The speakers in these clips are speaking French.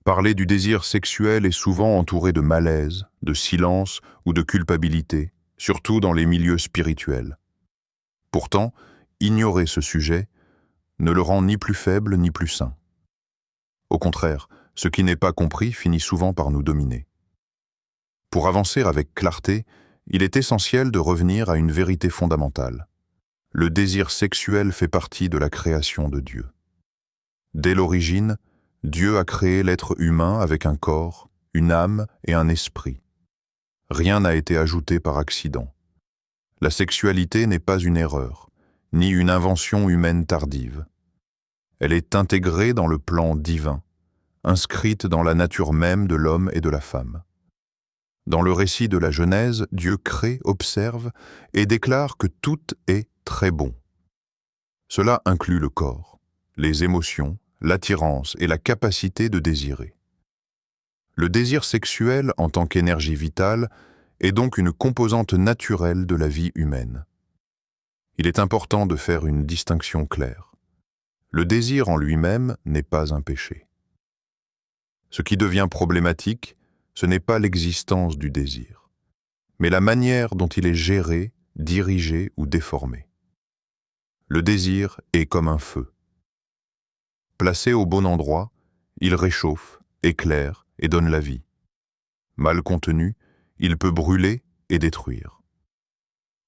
Parler du désir sexuel est souvent entouré de malaise, de silence ou de culpabilité, surtout dans les milieux spirituels. Pourtant, ignorer ce sujet ne le rend ni plus faible ni plus sain. Au contraire, ce qui n'est pas compris finit souvent par nous dominer. Pour avancer avec clarté, il est essentiel de revenir à une vérité fondamentale. Le désir sexuel fait partie de la création de Dieu. Dès l'origine, Dieu a créé l'être humain avec un corps, une âme et un esprit. Rien n'a été ajouté par accident. La sexualité n'est pas une erreur, ni une invention humaine tardive. Elle est intégrée dans le plan divin, inscrite dans la nature même de l'homme et de la femme. Dans le récit de la Genèse, Dieu crée, observe et déclare que tout est très bon. Cela inclut le corps, les émotions, l'attirance et la capacité de désirer. Le désir sexuel en tant qu'énergie vitale est donc une composante naturelle de la vie humaine. Il est important de faire une distinction claire. Le désir en lui-même n'est pas un péché. Ce qui devient problématique, ce n'est pas l'existence du désir, mais la manière dont il est géré, dirigé ou déformé. Le désir est comme un feu. Placé au bon endroit, il réchauffe, éclaire et donne la vie. Mal contenu, il peut brûler et détruire.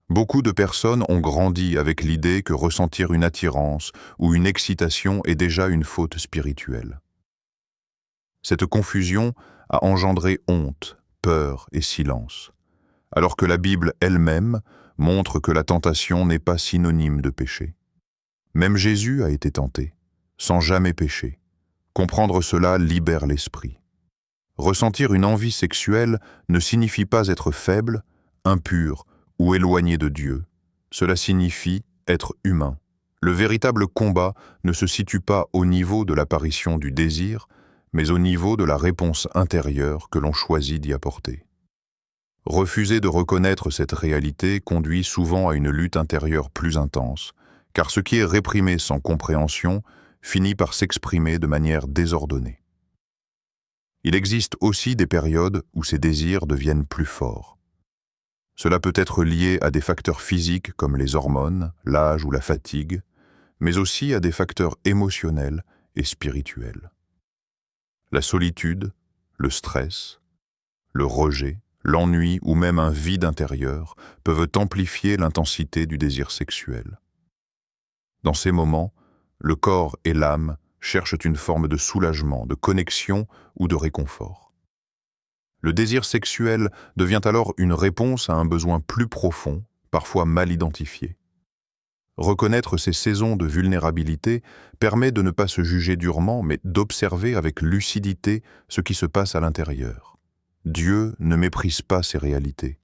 Beaucoup de personnes ont grandi avec l'idée que ressentir une attirance ou une excitation est déjà une faute spirituelle. Cette confusion a engendré honte, peur et silence, alors que la Bible elle-même montre que la tentation n'est pas synonyme de péché. Même Jésus a été tenté, sans jamais pécher. Comprendre cela libère l'esprit. Ressentir une envie sexuelle ne signifie pas être faible, impur ou éloigné de Dieu. Cela signifie être humain. Le véritable combat ne se situe pas au niveau de l'apparition du désir, mais au niveau de la réponse intérieure que l'on choisit d'y apporter. Refuser de reconnaître cette réalité conduit souvent à une lutte intérieure plus intense, car ce qui est réprimé sans compréhension finit par s'exprimer de manière désordonnée. Il existe aussi des périodes où ces désirs deviennent plus forts. Cela peut être lié à des facteurs physiques comme les hormones, l'âge ou la fatigue, mais aussi à des facteurs émotionnels et spirituels. La solitude, le stress, le rejet, l'ennui ou même un vide intérieur peuvent amplifier l'intensité du désir sexuel. Dans ces moments, le corps et l'âme cherchent une forme de soulagement, de connexion ou de réconfort. Le désir sexuel devient alors une réponse à un besoin plus profond, parfois mal identifié. Reconnaître ces saisons de vulnérabilité permet de ne pas se juger durement, mais d'observer avec lucidité ce qui se passe à l'intérieur. Dieu ne méprise pas ces réalités.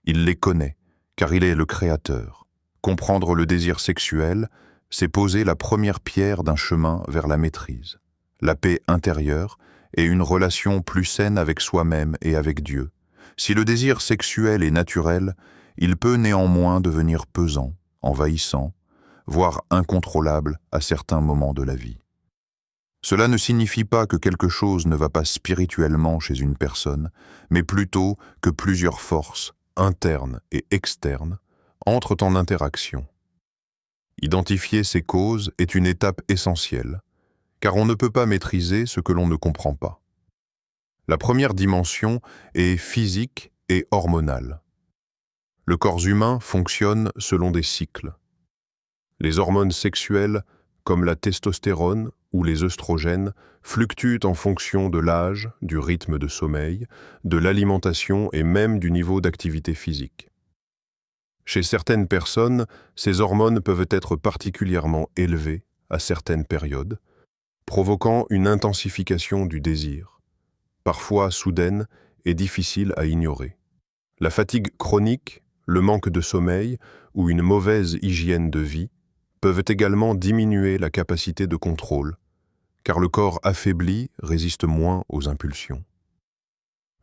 Il les connaît, car il est le Créateur. Comprendre le désir sexuel, c'est poser la première pierre d'un chemin vers la maîtrise, la paix intérieure et une relation plus saine avec soi-même et avec Dieu. Si le désir sexuel est naturel, il peut néanmoins devenir pesant, envahissant, voire incontrôlable à certains moments de la vie. Cela ne signifie pas que quelque chose ne va pas spirituellement chez une personne, mais plutôt que plusieurs forces, internes et externes, entrent en interaction. Identifier ces causes est une étape essentielle, car on ne peut pas maîtriser ce que l'on ne comprend pas. La première dimension est physique et hormonale. Le corps humain fonctionne selon des cycles. Les hormones sexuelles, comme la testostérone ou les œstrogènes, fluctuent en fonction de l'âge, du rythme de sommeil, de l'alimentation et même du niveau d'activité physique. Chez certaines personnes, ces hormones peuvent être particulièrement élevées à certaines périodes, provoquant une intensification du désir, parfois soudaine et difficile à ignorer. La fatigue chronique, le manque de sommeil ou une mauvaise hygiène de vie peuvent également diminuer la capacité de contrôle, car le corps affaibli résiste moins aux impulsions.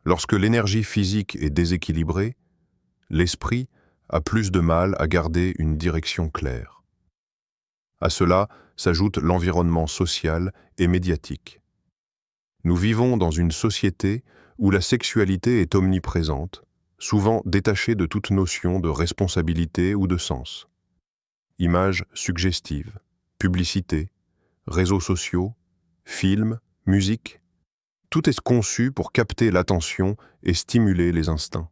Lorsque l'énergie physique est déséquilibrée, l'esprit a plus de mal à garder une direction claire. À cela s'ajoute l'environnement social et médiatique. Nous vivons dans une société où la sexualité est omniprésente, souvent détachée de toute notion de responsabilité ou de sens. Images suggestives, publicités, réseaux sociaux, films, musique, tout est conçu pour capter l'attention et stimuler les instincts.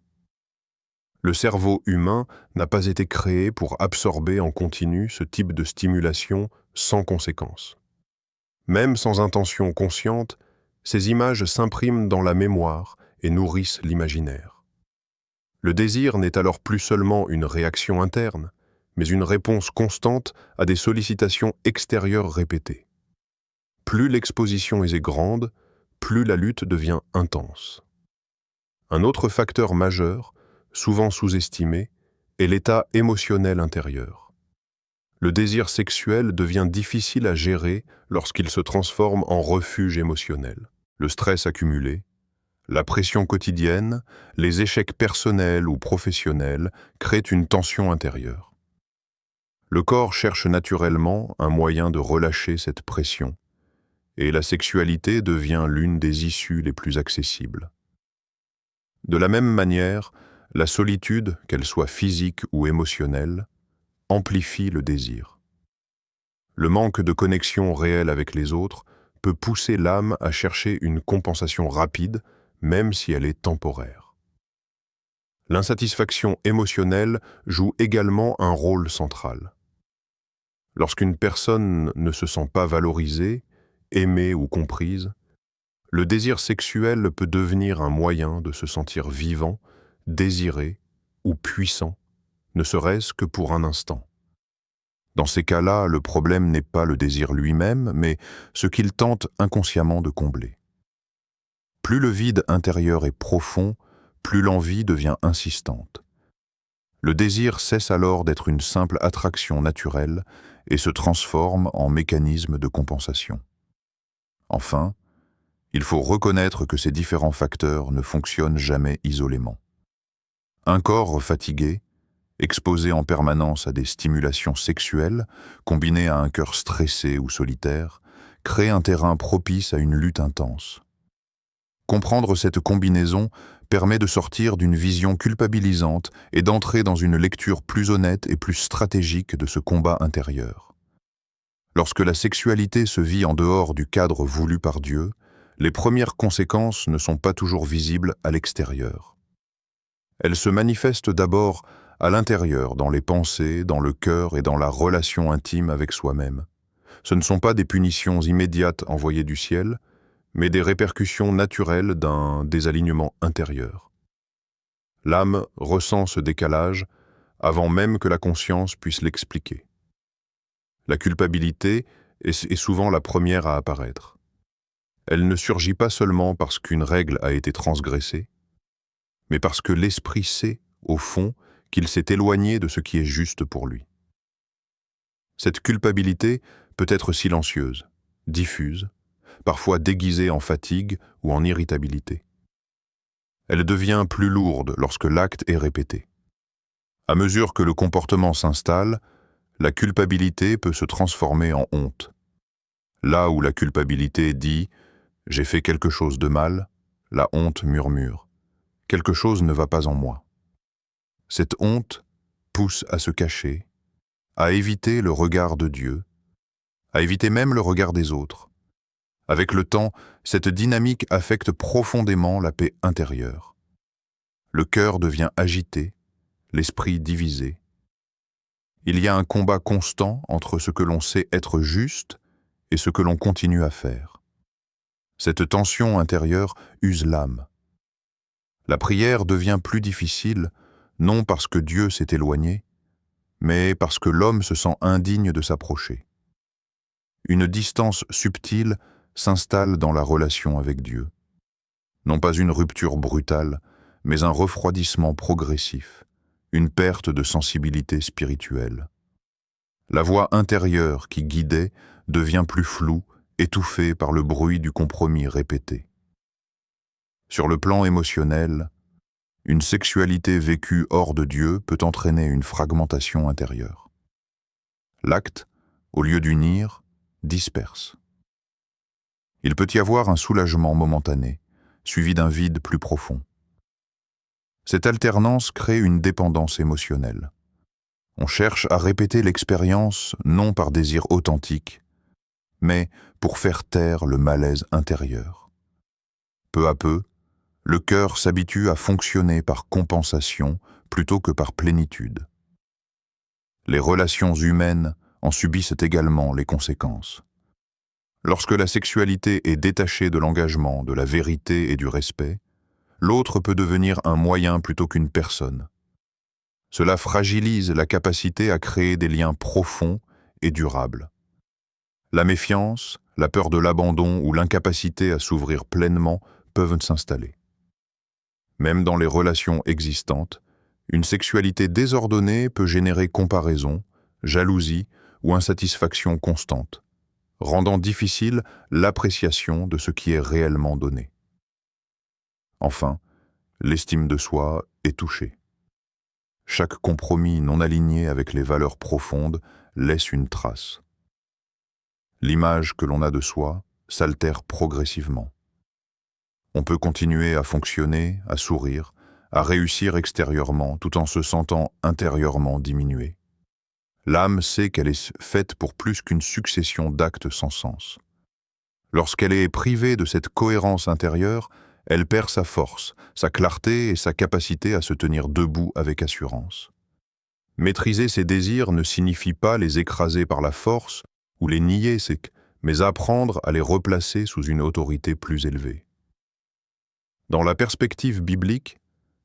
Le cerveau humain n'a pas été créé pour absorber en continu ce type de stimulation sans conséquence. Même sans intention consciente, ces images s'impriment dans la mémoire et nourrissent l'imaginaire. Le désir n'est alors plus seulement une réaction interne, mais une réponse constante à des sollicitations extérieures répétées. Plus l'exposition est grande, plus la lutte devient intense. Un autre facteur majeur, souvent sous-estimé, est l'état émotionnel intérieur. Le désir sexuel devient difficile à gérer lorsqu'il se transforme en refuge émotionnel. Le stress accumulé, la pression quotidienne, les échecs personnels ou professionnels créent une tension intérieure. Le corps cherche naturellement un moyen de relâcher cette pression, et la sexualité devient l'une des issues les plus accessibles. De la même manière, la solitude, qu'elle soit physique ou émotionnelle, amplifie le désir. Le manque de connexion réelle avec les autres peut pousser l'âme à chercher une compensation rapide, même si elle est temporaire. L'insatisfaction émotionnelle joue également un rôle central. Lorsqu'une personne ne se sent pas valorisée, aimée ou comprise, le désir sexuel peut devenir un moyen de se sentir vivant, désiré ou puissant, ne serait-ce que pour un instant. Dans ces cas-là, le problème n'est pas le désir lui-même, mais ce qu'il tente inconsciemment de combler. Plus le vide intérieur est profond, plus l'envie devient insistante. Le désir cesse alors d'être une simple attraction naturelle et se transforme en mécanisme de compensation. Enfin, il faut reconnaître que ces différents facteurs ne fonctionnent jamais isolément. Un corps fatigué, exposé en permanence à des stimulations sexuelles, combiné à un cœur stressé ou solitaire, crée un terrain propice à une lutte intense. Comprendre cette combinaison permet de sortir d'une vision culpabilisante et d'entrer dans une lecture plus honnête et plus stratégique de ce combat intérieur. Lorsque la sexualité se vit en dehors du cadre voulu par Dieu, les premières conséquences ne sont pas toujours visibles à l'extérieur. Elles se manifestent d'abord à l'intérieur, dans les pensées, dans le cœur et dans la relation intime avec soi-même. Ce ne sont pas des punitions immédiates envoyées du ciel, mais des répercussions naturelles d'un désalignement intérieur. L'âme ressent ce décalage avant même que la conscience puisse l'expliquer. La culpabilité est souvent la première à apparaître. Elle ne surgit pas seulement parce qu'une règle a été transgressée, mais parce que l'esprit sait, au fond, qu'il s'est éloigné de ce qui est juste pour lui. Cette culpabilité peut être silencieuse, diffuse, parfois déguisée en fatigue ou en irritabilité. Elle devient plus lourde lorsque l'acte est répété. À mesure que le comportement s'installe, la culpabilité peut se transformer en honte. Là où la culpabilité dit « j'ai fait quelque chose de mal », la honte murmure « quelque chose ne va pas en moi ». Cette honte pousse à se cacher, à éviter le regard de Dieu, à éviter même le regard des autres. Avec le temps, cette dynamique affecte profondément la paix intérieure. Le cœur devient agité, l'esprit divisé. Il y a un combat constant entre ce que l'on sait être juste et ce que l'on continue à faire. Cette tension intérieure use l'âme. La prière devient plus difficile, non parce que Dieu s'est éloigné, mais parce que l'homme se sent indigne de s'approcher. Une distance subtile s'installe dans la relation avec Dieu. Non pas une rupture brutale, mais un refroidissement progressif, une perte de sensibilité spirituelle. La voix intérieure qui guidait devient plus floue, étouffée par le bruit du compromis répété. Sur le plan émotionnel, une sexualité vécue hors de Dieu peut entraîner une fragmentation intérieure. L'acte, au lieu d'unir, disperse. Il peut y avoir un soulagement momentané, suivi d'un vide plus profond. Cette alternance crée une dépendance émotionnelle. On cherche à répéter l'expérience non par désir authentique, mais pour faire taire le malaise intérieur. Peu à peu, le cœur s'habitue à fonctionner par compensation plutôt que par plénitude. Les relations humaines en subissent également les conséquences. Lorsque la sexualité est détachée de l'engagement, de la vérité et du respect, l'autre peut devenir un moyen plutôt qu'une personne. Cela fragilise la capacité à créer des liens profonds et durables. La méfiance, la peur de l'abandon ou l'incapacité à s'ouvrir pleinement peuvent s'installer. Même dans les relations existantes, une sexualité désordonnée peut générer comparaison, jalousie ou insatisfaction constante, rendant difficile l'appréciation de ce qui est réellement donné. Enfin, l'estime de soi est touchée. Chaque compromis non aligné avec les valeurs profondes laisse une trace. L'image que l'on a de soi s'altère progressivement. On peut continuer à fonctionner, à sourire, à réussir extérieurement tout en se sentant intérieurement diminué. L'âme sait qu'elle est faite pour plus qu'une succession d'actes sans sens. Lorsqu'elle est privée de cette cohérence intérieure, elle perd sa force, sa clarté et sa capacité à se tenir debout avec assurance. Maîtriser ses désirs ne signifie pas les écraser par la force ou les nier, mais apprendre à les replacer sous une autorité plus élevée. Dans la perspective biblique,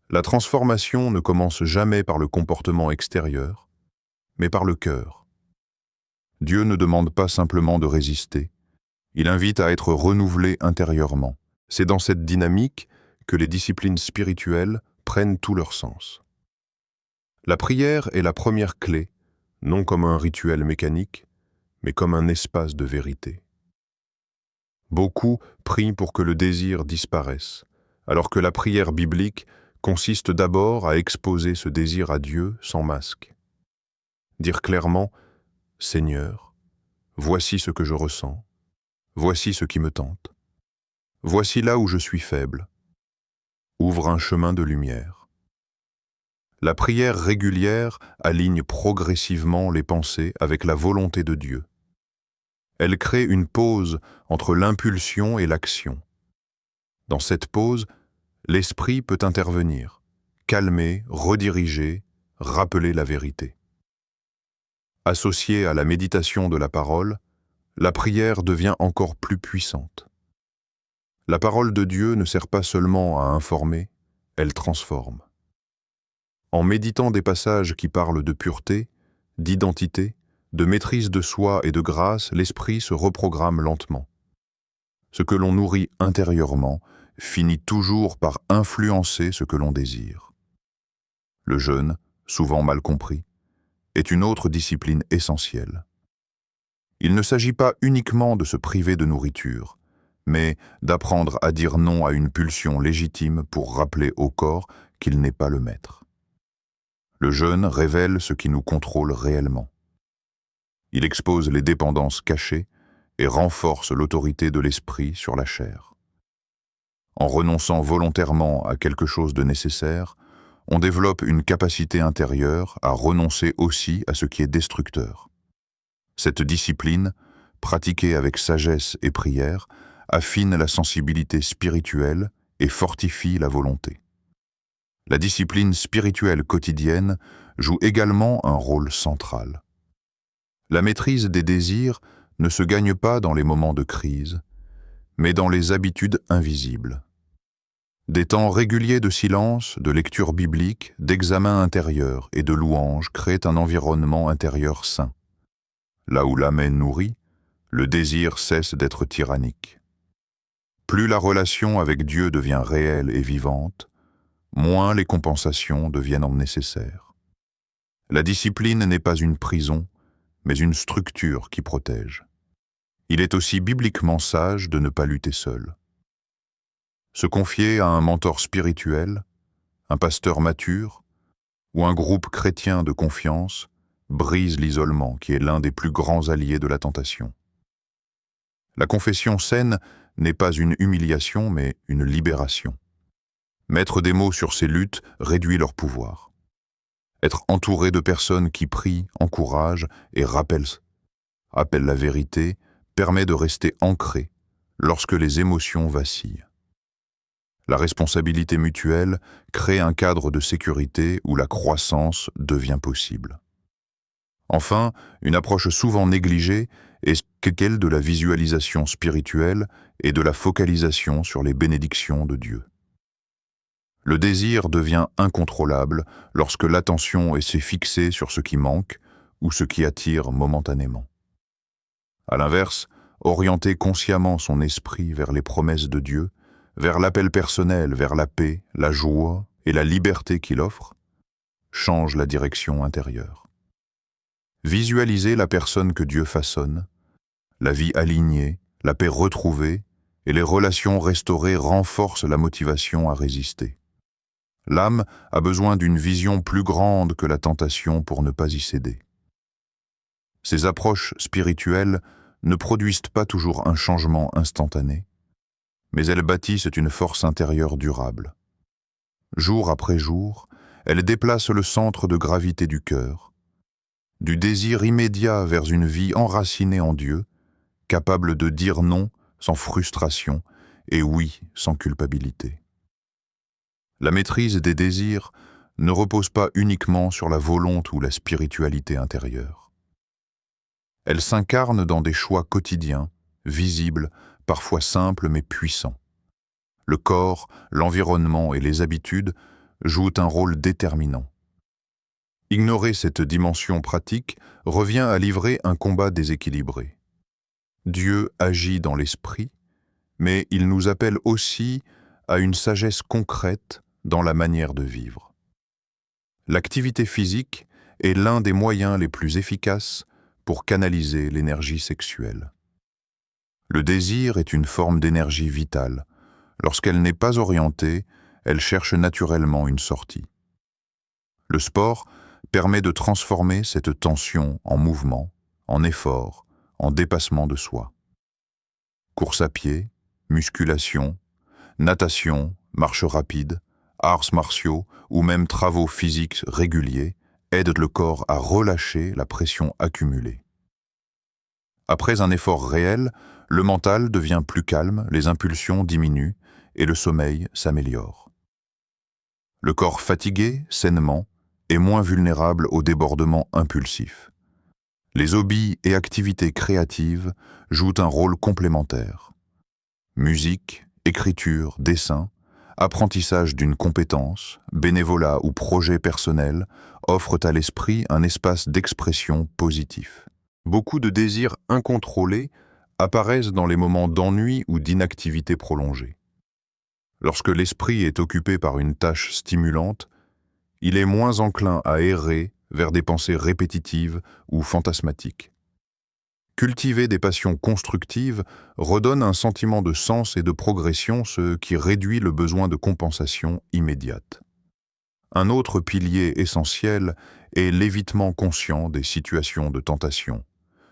la transformation ne commence jamais par le comportement extérieur, mais par le cœur. Dieu ne demande pas simplement de résister, il invite à être renouvelé intérieurement. C'est dans cette dynamique que les disciplines spirituelles prennent tout leur sens. La prière est la première clé, non comme un rituel mécanique, mais comme un espace de vérité. Beaucoup prient pour que le désir disparaisse, alors que la prière biblique consiste d'abord à exposer ce désir à Dieu sans masque. Dire clairement « Seigneur, voici ce que je ressens, voici ce qui me tente, voici là où je suis faible. Ouvre un chemin de lumière. » La prière régulière aligne progressivement les pensées avec la volonté de Dieu. Elle crée une pause entre l'impulsion et l'action. Dans cette pause, l'esprit peut intervenir, calmer, rediriger, rappeler la vérité. Associée à la méditation de la parole, la prière devient encore plus puissante. La parole de Dieu ne sert pas seulement à informer, elle transforme. En méditant des passages qui parlent de pureté, d'identité, de maîtrise de soi et de grâce, l'esprit se reprogramme lentement. Ce que l'on nourrit intérieurement finit toujours par influencer ce que l'on désire. Le jeûne, souvent mal compris, est une autre discipline essentielle. Il ne s'agit pas uniquement de se priver de nourriture, mais d'apprendre à dire non à une pulsion légitime pour rappeler au corps qu'il n'est pas le maître. Le jeûne révèle ce qui nous contrôle réellement. Il expose les dépendances cachées et renforce l'autorité de l'esprit sur la chair. En renonçant volontairement à quelque chose de nécessaire, on développe une capacité intérieure à renoncer aussi à ce qui est destructeur. Cette discipline, pratiquée avec sagesse et prière, affine la sensibilité spirituelle et fortifie la volonté. La discipline spirituelle quotidienne joue également un rôle central. La maîtrise des désirs ne se gagne pas dans les moments de crise, mais dans les habitudes invisibles. Des temps réguliers de silence, de lecture biblique, d'examen intérieur et de louange créent un environnement intérieur sain. Là où l'âme est nourrie, le désir cesse d'être tyrannique. Plus la relation avec Dieu devient réelle et vivante, moins les compensations deviennent nécessaires. La discipline n'est pas une prison, mais une structure qui protège. Il est aussi bibliquement sage de ne pas lutter seul. Se confier à un mentor spirituel, un pasteur mature ou un groupe chrétien de confiance brise l'isolement qui est l'un des plus grands alliés de la tentation. La confession saine n'est pas une humiliation, mais une libération. Mettre des mots sur ces luttes réduit leur pouvoir. Être entouré de personnes qui prient, encouragent et rappellent la vérité permet de rester ancré lorsque les émotions vacillent. La responsabilité mutuelle crée un cadre de sécurité où la croissance devient possible. Enfin, une approche souvent négligée est celle de la visualisation spirituelle et de la focalisation sur les bénédictions de Dieu. Le désir devient incontrôlable lorsque l'attention s'est fixée sur ce qui manque ou ce qui attire momentanément. À l'inverse, orienter consciemment son esprit vers les promesses de Dieu, vers l'appel personnel, vers la paix, la joie et la liberté qu'il offre, change la direction intérieure. Visualiser la personne que Dieu façonne, la vie alignée, la paix retrouvée et les relations restaurées renforcent la motivation à résister. L'âme a besoin d'une vision plus grande que la tentation pour ne pas y céder. Ces approches spirituelles ne produisent pas toujours un changement instantané, mais elles bâtissent une force intérieure durable. Jour après jour, elles déplacent le centre de gravité du cœur, du désir immédiat vers une vie enracinée en Dieu, capable de dire non sans frustration et oui sans culpabilité. La maîtrise des désirs ne repose pas uniquement sur la volonté ou la spiritualité intérieure. Elle s'incarne dans des choix quotidiens, visibles, parfois simples mais puissants. Le corps, l'environnement et les habitudes jouent un rôle déterminant. Ignorer cette dimension pratique revient à livrer un combat déséquilibré. Dieu agit dans l'esprit, mais il nous appelle aussi à une sagesse concrète dans la manière de vivre. L'activité physique est l'un des moyens les plus efficaces pour canaliser l'énergie sexuelle. Le désir est une forme d'énergie vitale. Lorsqu'elle n'est pas orientée, elle cherche naturellement une sortie. Le sport permet de transformer cette tension en mouvement, en effort, en dépassement de soi. Course à pied, musculation, natation, marche rapide, arts martiaux ou même travaux physiques réguliers aident le corps à relâcher la pression accumulée. Après un effort réel, le mental devient plus calme, les impulsions diminuent et le sommeil s'améliore. Le corps fatigué, sainement, est moins vulnérable aux débordements impulsifs. Les hobbies et activités créatives jouent un rôle complémentaire. Musique, écriture, dessin, apprentissage d'une compétence, bénévolat ou projet personnel offrent à l'esprit un espace d'expression positif. Beaucoup de désirs incontrôlés apparaissent dans les moments d'ennui ou d'inactivité prolongée. Lorsque l'esprit est occupé par une tâche stimulante, il est moins enclin à errer vers des pensées répétitives ou fantasmatiques. Cultiver des passions constructives redonne un sentiment de sens et de progression, ce qui réduit le besoin de compensation immédiate. Un autre pilier essentiel est l'évitement conscient des situations de tentation.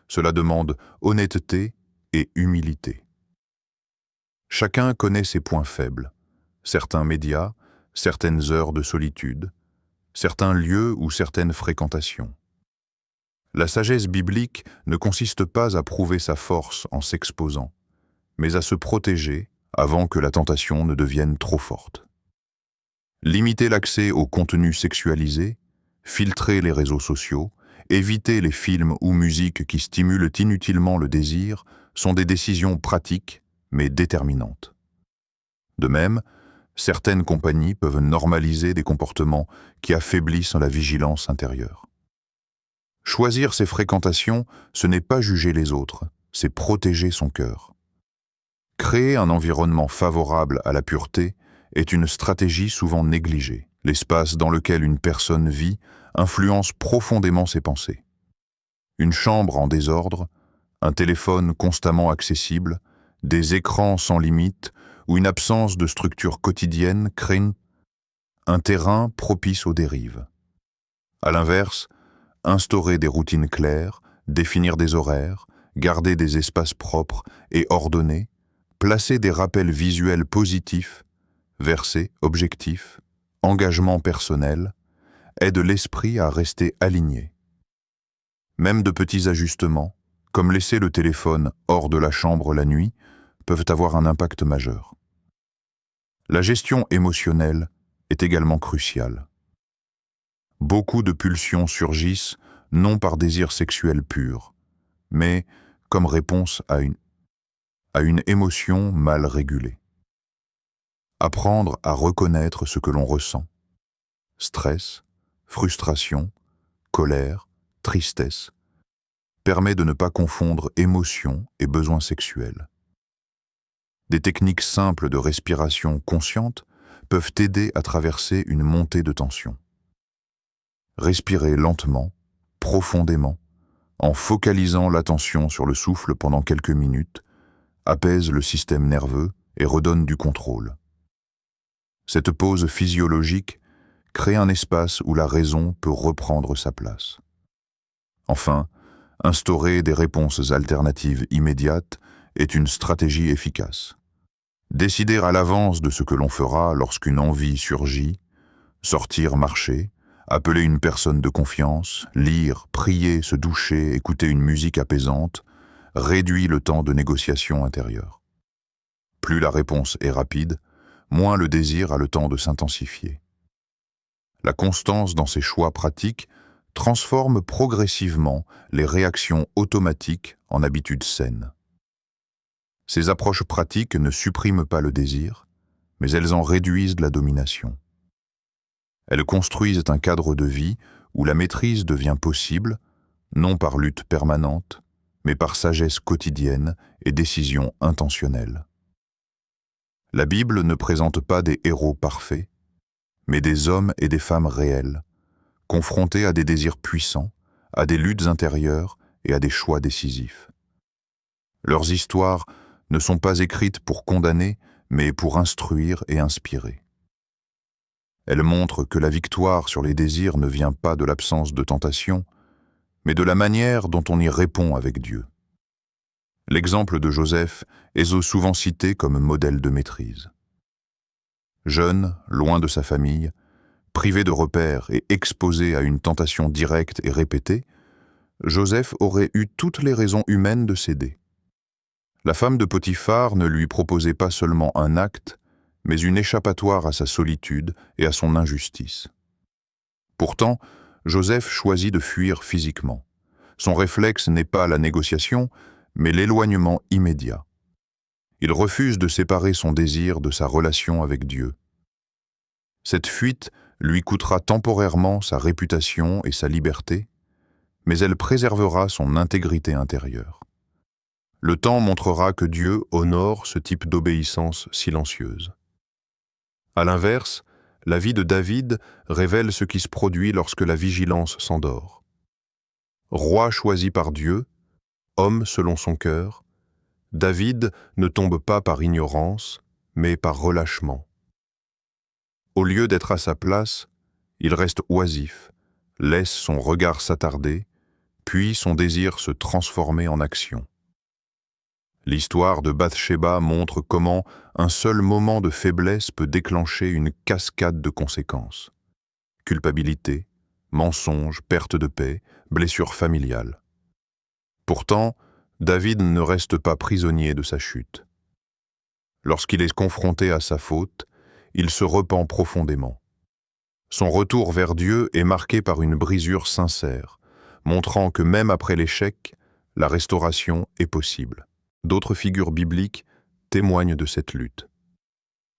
Cela demande honnêteté et humilité. Chacun connaît ses points faibles, certains médias, certaines heures de solitude, certains lieux ou certaines fréquentations. La sagesse biblique ne consiste pas à prouver sa force en s'exposant, mais à se protéger avant que la tentation ne devienne trop forte. Limiter l'accès aux contenus sexualisés, filtrer les réseaux sociaux, éviter les films ou musiques qui stimulent inutilement le désir sont des décisions pratiques mais déterminantes. De même, certaines compagnies peuvent normaliser des comportements qui affaiblissent la vigilance intérieure. Choisir ses fréquentations, ce n'est pas juger les autres, c'est protéger son cœur. Créer un environnement favorable à la pureté est une stratégie souvent négligée. L'espace dans lequel une personne vit influence profondément ses pensées. Une chambre en désordre, un téléphone constamment accessible, des écrans sans limite ou une absence de structure quotidienne créent un terrain propice aux dérives. À l'inverse, instaurer des routines claires, définir des horaires, garder des espaces propres et ordonnés Placer des rappels visuels positifs, versets, objectifs, engagement personnel, aide l'esprit à rester aligné. Même de petits ajustements, comme laisser le téléphone hors de la chambre la nuit, peuvent avoir un impact majeur. La gestion émotionnelle est également cruciale. Beaucoup de pulsions surgissent non par désir sexuel pur, mais comme réponse à une émotion mal régulée. Apprendre à reconnaître ce que l'on ressent. Stress, frustration, colère, tristesse, permet de ne pas confondre émotion et besoin sexuel. Des techniques simples de respiration consciente peuvent aider à traverser une montée de tension. Respirer lentement, profondément, en focalisant l'attention sur le souffle pendant quelques minutes, apaise le système nerveux et redonne du contrôle. Cette pause physiologique crée un espace où la raison peut reprendre sa place. Enfin, instaurer des réponses alternatives immédiates est une stratégie efficace. Décider à l'avance de ce que l'on fera lorsqu'une envie surgit, sortir marcher, appeler une personne de confiance, lire, prier, se doucher, écouter une musique apaisante, réduit le temps de négociation intérieure. Plus la réponse est rapide, moins le désir a le temps de s'intensifier. La constance dans ces choix pratiques transforme progressivement les réactions automatiques en habitudes saines. Ces approches pratiques ne suppriment pas le désir, mais elles en réduisent la domination. Elles construisent un cadre de vie où la maîtrise devient possible, non par lutte permanente, mais par sagesse quotidienne et décision intentionnelle. La Bible ne présente pas des héros parfaits, mais des hommes et des femmes réels, confrontés à des désirs puissants, à des luttes intérieures et à des choix décisifs. Leurs histoires ne sont pas écrites pour condamner, mais pour instruire et inspirer. Elles montrent que la victoire sur les désirs ne vient pas de l'absence de tentation, mais de la manière dont on y répond avec Dieu. L'exemple de Joseph est souvent cité comme modèle de maîtrise. Jeune, loin de sa famille, privé de repères et exposé à une tentation directe et répétée, Joseph aurait eu toutes les raisons humaines de céder. La femme de Potiphar ne lui proposait pas seulement un acte, mais une échappatoire à sa solitude et à son injustice. Pourtant, Joseph choisit de fuir physiquement. Son réflexe n'est pas la négociation, mais l'éloignement immédiat. Il refuse de séparer son désir de sa relation avec Dieu. Cette fuite lui coûtera temporairement sa réputation et sa liberté, mais elle préservera son intégrité intérieure. Le temps montrera que Dieu honore ce type d'obéissance silencieuse. À l'inverse, la vie de David révèle ce qui se produit lorsque la vigilance s'endort. Roi choisi par Dieu, homme selon son cœur, David ne tombe pas par ignorance, mais par relâchement. Au lieu d'être à sa place, il reste oisif, laisse son regard s'attarder, puis son désir se transformer en action. L'histoire de Bathsheba montre comment un seul moment de faiblesse peut déclencher une cascade de conséquences. Culpabilité, mensonge, perte de paix, blessure familiale. Pourtant, David ne reste pas prisonnier de sa chute. Lorsqu'il est confronté à sa faute, il se repent profondément. Son retour vers Dieu est marqué par une brisure sincère, montrant que même après l'échec, la restauration est possible. D'autres figures bibliques témoignent de cette lutte.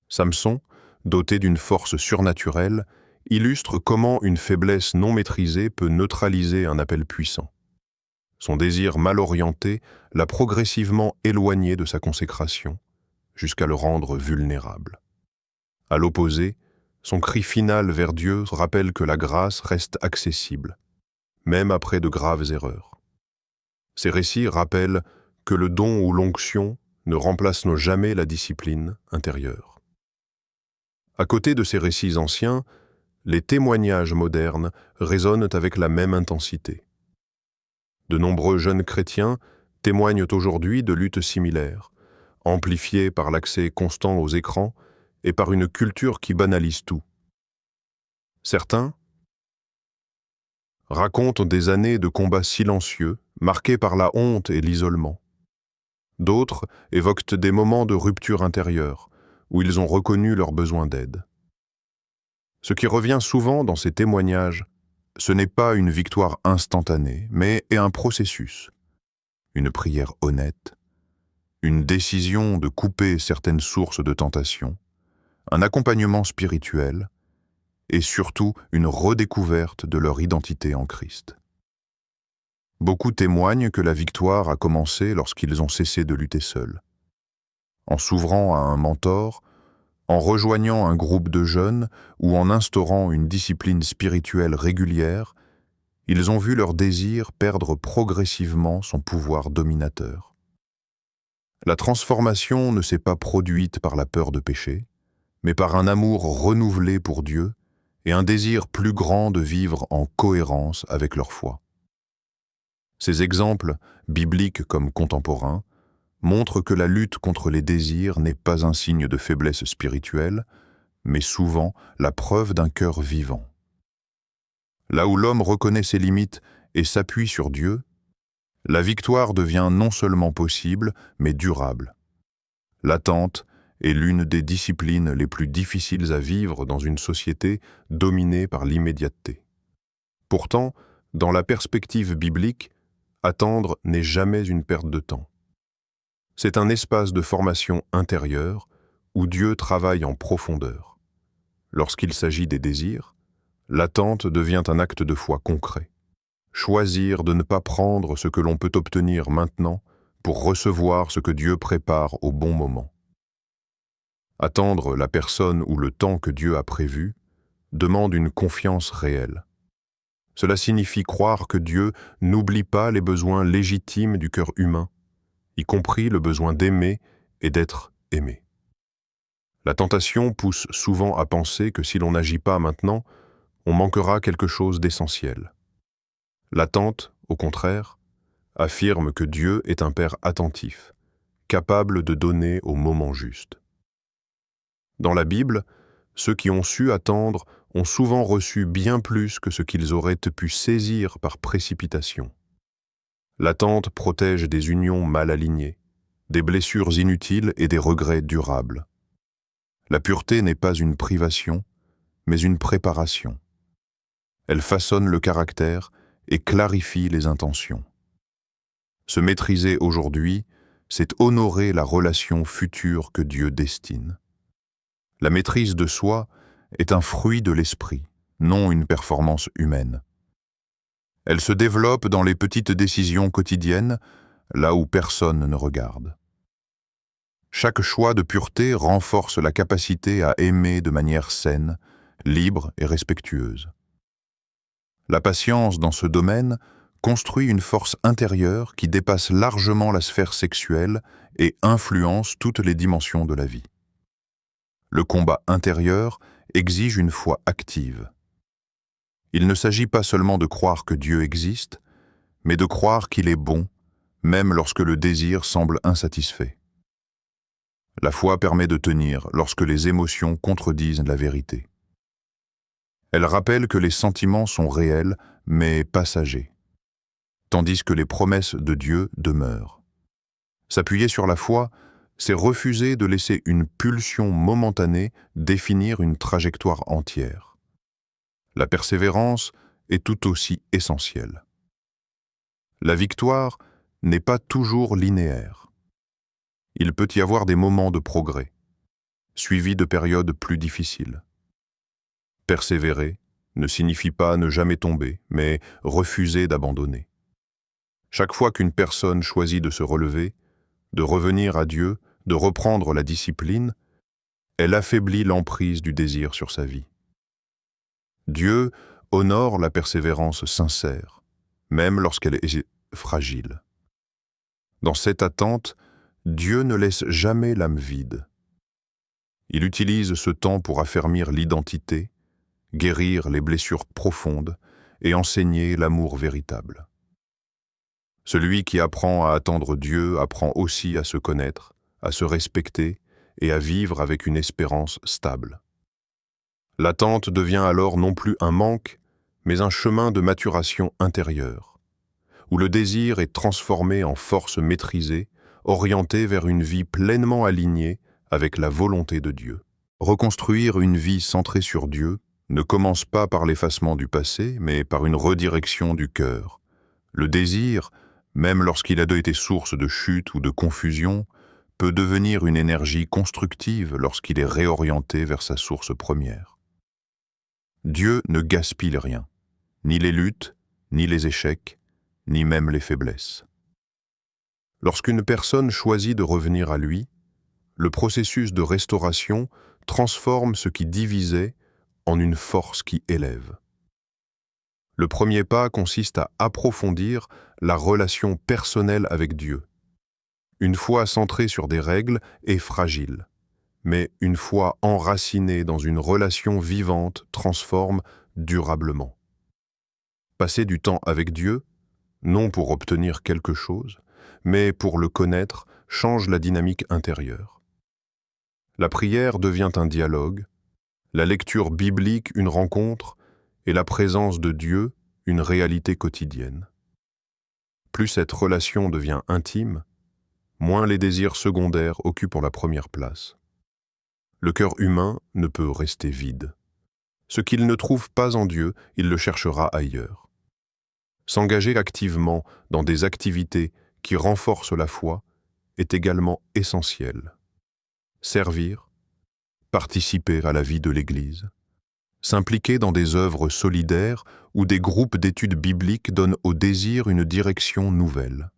Samson, doté d'une force surnaturelle, illustre comment une faiblesse non maîtrisée peut neutraliser un appel puissant. Son désir mal orienté l'a progressivement éloigné de sa consécration, jusqu'à le rendre vulnérable. À l'opposé, son cri final vers Dieu rappelle que la grâce reste accessible, même après de graves erreurs. Ces récits rappellent que le don ou l'onction ne remplacent jamais la discipline intérieure. À côté de ces récits anciens, les témoignages modernes résonnent avec la même intensité. De nombreux jeunes chrétiens témoignent aujourd'hui de luttes similaires, amplifiée par l'accès constant aux écrans et par une culture qui banalise tout. Certains racontent des années de combats silencieux, marqués par la honte et l'isolement. D'autres évoquent des moments de rupture intérieure, où ils ont reconnu leur besoin d'aide. Ce qui revient souvent dans ces témoignages, ce n'est pas une victoire instantanée, mais un processus. Une prière honnête, une décision de couper certaines sources de tentation, un accompagnement spirituel, et surtout une redécouverte de leur identité en Christ. Beaucoup témoignent que la victoire a commencé lorsqu'ils ont cessé de lutter seuls. En s'ouvrant à un mentor, en rejoignant un groupe de jeunes ou en instaurant une discipline spirituelle régulière, ils ont vu leur désir perdre progressivement son pouvoir dominateur. La transformation ne s'est pas produite par la peur de pécher, mais par un amour renouvelé pour Dieu et un désir plus grand de vivre en cohérence avec leur foi. Ces exemples, bibliques comme contemporains, montrent que la lutte contre les désirs n'est pas un signe de faiblesse spirituelle, mais souvent la preuve d'un cœur vivant. Là où l'homme reconnaît ses limites et s'appuie sur Dieu, la victoire devient non seulement possible, mais durable. L'attente est l'une des disciplines les plus difficiles à vivre dans une société dominée par l'immédiateté. Pourtant, dans la perspective biblique, attendre n'est jamais une perte de temps. C'est un espace de formation intérieure où Dieu travaille en profondeur. Lorsqu'il s'agit des désirs, l'attente devient un acte de foi concret. Choisir de ne pas prendre ce que l'on peut obtenir maintenant pour recevoir ce que Dieu prépare au bon moment. Attendre la personne ou le temps que Dieu a prévu demande une confiance réelle. Cela signifie croire que Dieu n'oublie pas les besoins légitimes du cœur humain, y compris le besoin d'aimer et d'être aimé. La tentation pousse souvent à penser que si l'on n'agit pas maintenant, on manquera quelque chose d'essentiel. L'attente, au contraire, affirme que Dieu est un Père attentif, capable de donner au moment juste. Dans la Bible, ceux qui ont su attendre ont souvent reçu bien plus que ce qu'ils auraient pu saisir par précipitation. L'attente protège des unions mal alignées, des blessures inutiles et des regrets durables. La pureté n'est pas une privation, mais une préparation. Elle façonne le caractère et clarifie les intentions. Se maîtriser aujourd'hui, c'est honorer la relation future que Dieu destine. La maîtrise de soi est un fruit de l'esprit, non une performance humaine. Elle se développe dans les petites décisions quotidiennes, là où personne ne regarde. Chaque choix de pureté renforce la capacité à aimer de manière saine, libre et respectueuse. La patience dans ce domaine construit une force intérieure qui dépasse largement la sphère sexuelle et influence toutes les dimensions de la vie. Le combat intérieur exige une foi active. Il ne s'agit pas seulement de croire que Dieu existe, mais de croire qu'il est bon, même lorsque le désir semble insatisfait. La foi permet de tenir lorsque les émotions contredisent la vérité. Elle rappelle que les sentiments sont réels, mais passagers, tandis que les promesses de Dieu demeurent. S'appuyer sur la foi, c'est refuser de laisser une pulsion momentanée définir une trajectoire entière. La persévérance est tout aussi essentielle. La victoire n'est pas toujours linéaire. Il peut y avoir des moments de progrès, suivis de périodes plus difficiles. Persévérer ne signifie pas ne jamais tomber, mais refuser d'abandonner. Chaque fois qu'une personne choisit de se relever, de revenir à Dieu, de reprendre la discipline, elle affaiblit l'emprise du désir sur sa vie. Dieu honore la persévérance sincère, même lorsqu'elle est fragile. Dans cette attente, Dieu ne laisse jamais l'âme vide. Il utilise ce temps pour affermir l'identité, guérir les blessures profondes et enseigner l'amour véritable. Celui qui apprend à attendre Dieu apprend aussi à se connaître, à se respecter et à vivre avec une espérance stable. L'attente devient alors non plus un manque, mais un chemin de maturation intérieure, où le désir est transformé en force maîtrisée, orientée vers une vie pleinement alignée avec la volonté de Dieu. Reconstruire une vie centrée sur Dieu ne commence pas par l'effacement du passé, mais par une redirection du cœur. Le désir, même lorsqu'il a été source de chute ou de confusion, peut devenir une énergie constructive lorsqu'il est réorienté vers sa source première. Dieu ne gaspille rien, ni les luttes, ni les échecs, ni même les faiblesses. Lorsqu'une personne choisit de revenir à lui, le processus de restauration transforme ce qui divisait en une force qui élève. Le premier pas consiste à approfondir la relation personnelle avec Dieu. Une foi centrée sur des règles est fragile, mais une foi enracinée dans une relation vivante transforme durablement. Passer du temps avec Dieu, non pour obtenir quelque chose, mais pour le connaître, change la dynamique intérieure. La prière devient un dialogue, la lecture biblique une rencontre et la présence de Dieu une réalité quotidienne. Plus cette relation devient intime, moins les désirs secondaires occupent la première place. Le cœur humain ne peut rester vide. Ce qu'il ne trouve pas en Dieu, il le cherchera ailleurs. S'engager activement dans des activités qui renforcent la foi est également essentiel. Servir, participer à la vie de l'Église, s'impliquer dans des œuvres solidaires ou des groupes d'études bibliques donne au désir une direction nouvelle.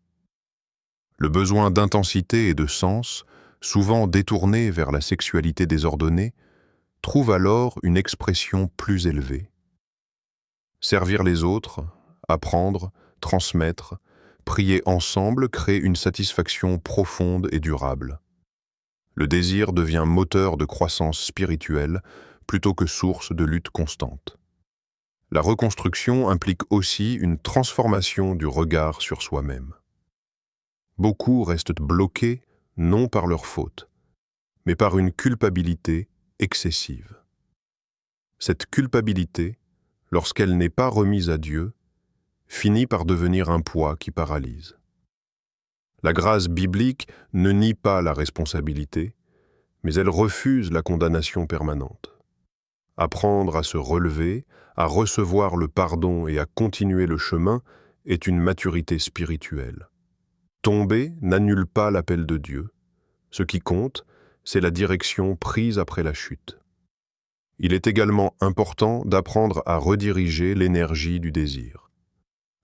Le besoin d'intensité et de sens, souvent détourné vers la sexualité désordonnée, trouve alors une expression plus élevée. Servir les autres, apprendre, transmettre, prier ensemble crée une satisfaction profonde et durable. Le désir devient moteur de croissance spirituelle plutôt que source de lutte constante. La reconstruction implique aussi une transformation du regard sur soi-même. Beaucoup restent bloqués non par leur faute, mais par une culpabilité excessive. Cette culpabilité, lorsqu'elle n'est pas remise à Dieu, finit par devenir un poids qui paralyse. La grâce biblique ne nie pas la responsabilité, mais elle refuse la condamnation permanente. Apprendre à se relever, à recevoir le pardon et à continuer le chemin est une maturité spirituelle. Tomber n'annule pas l'appel de Dieu. Ce qui compte, c'est la direction prise après la chute. Il est également important d'apprendre à rediriger l'énergie du désir.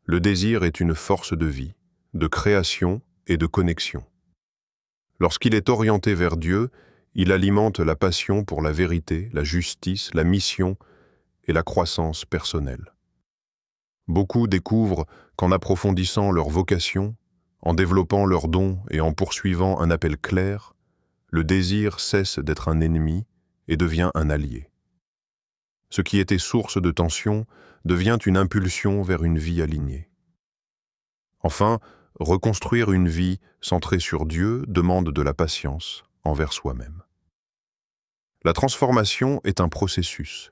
Le désir est une force de vie, de création et de connexion. Lorsqu'il est orienté vers Dieu, il alimente la passion pour la vérité, la justice, la mission et la croissance personnelle. Beaucoup découvrent qu'en approfondissant leur vocation, en développant leurs dons et en poursuivant un appel clair, le désir cesse d'être un ennemi et devient un allié. Ce qui était source de tension devient une impulsion vers une vie alignée. Enfin, reconstruire une vie centrée sur Dieu demande de la patience envers soi-même. La transformation est un processus.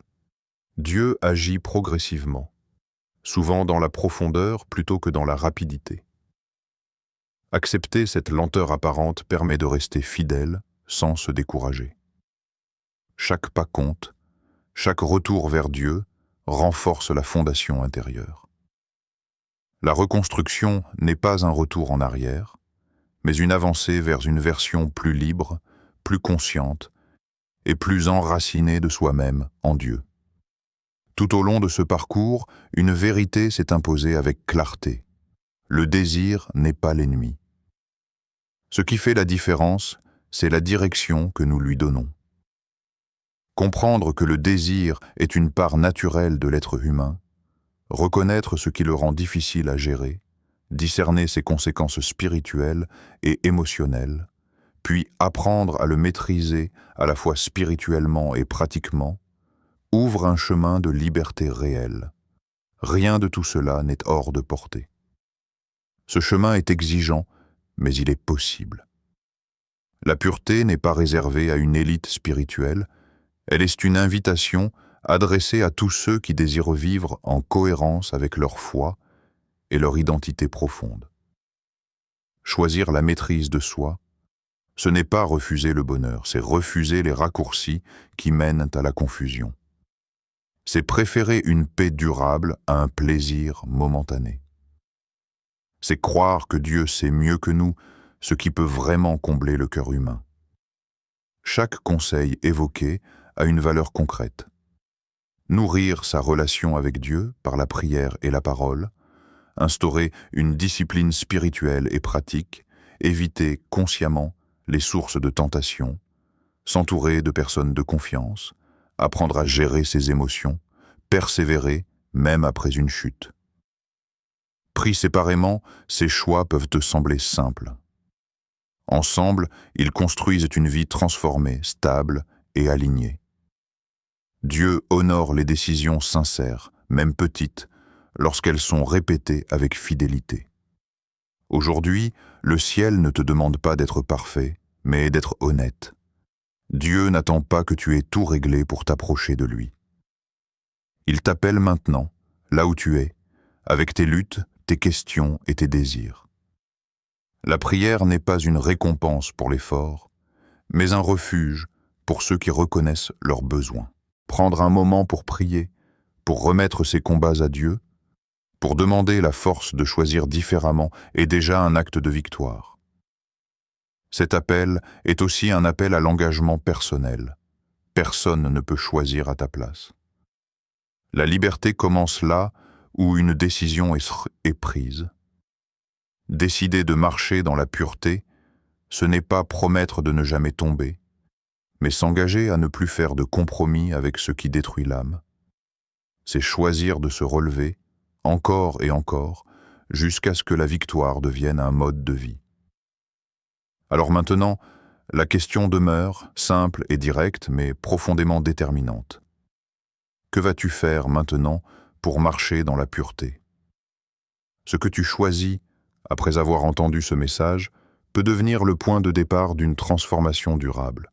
Dieu agit progressivement, souvent dans la profondeur plutôt que dans la rapidité. Accepter cette lenteur apparente permet de rester fidèle sans se décourager. Chaque pas compte, chaque retour vers Dieu renforce la fondation intérieure. La reconstruction n'est pas un retour en arrière, mais une avancée vers une version plus libre, plus consciente et plus enracinée de soi-même en Dieu. Tout au long de ce parcours, une vérité s'est imposée avec clarté. Le désir n'est pas l'ennemi. Ce qui fait la différence, c'est la direction que nous lui donnons. Comprendre que le désir est une part naturelle de l'être humain, reconnaître ce qui le rend difficile à gérer, discerner ses conséquences spirituelles et émotionnelles, puis apprendre à le maîtriser à la fois spirituellement et pratiquement, ouvre un chemin de liberté réelle. Rien de tout cela n'est hors de portée. Ce chemin est exigeant, mais il est possible. La pureté n'est pas réservée à une élite spirituelle, elle est une invitation adressée à tous ceux qui désirent vivre en cohérence avec leur foi et leur identité profonde. Choisir la maîtrise de soi, ce n'est pas refuser le bonheur, c'est refuser les raccourcis qui mènent à la confusion. C'est préférer une paix durable à un plaisir momentané. C'est croire que Dieu sait mieux que nous ce qui peut vraiment combler le cœur humain. Chaque conseil évoqué a une valeur concrète. Nourrir sa relation avec Dieu par la prière et la parole, instaurer une discipline spirituelle et pratique, éviter consciemment les sources de tentation, s'entourer de personnes de confiance, apprendre à gérer ses émotions, persévérer même après une chute. Pris séparément, ces choix peuvent te sembler simples. Ensemble, ils construisent une vie transformée, stable et alignée. Dieu honore les décisions sincères, même petites, lorsqu'elles sont répétées avec fidélité. Aujourd'hui, le ciel ne te demande pas d'être parfait, mais d'être honnête. Dieu n'attend pas que tu aies tout réglé pour t'approcher de lui. Il t'appelle maintenant, là où tu es, avec tes luttes, tes questions et tes désirs. La prière n'est pas une récompense pour l'effort, mais un refuge pour ceux qui reconnaissent leurs besoins. Prendre un moment pour prier, pour remettre ses combats à Dieu, pour demander la force de choisir différemment est déjà un acte de victoire. Cet appel est aussi un appel à l'engagement personnel. Personne ne peut choisir à ta place. La liberté commence là où une décision est prise. Décider de marcher dans la pureté, ce n'est pas promettre de ne jamais tomber, mais s'engager à ne plus faire de compromis avec ce qui détruit l'âme. C'est choisir de se relever, encore et encore, jusqu'à ce que la victoire devienne un mode de vie. Alors maintenant, la question demeure, simple et directe, mais profondément déterminante. Que vas-tu faire maintenant pour marcher dans la pureté? Ce que tu choisis, après avoir entendu ce message, peut devenir le point de départ d'une transformation durable.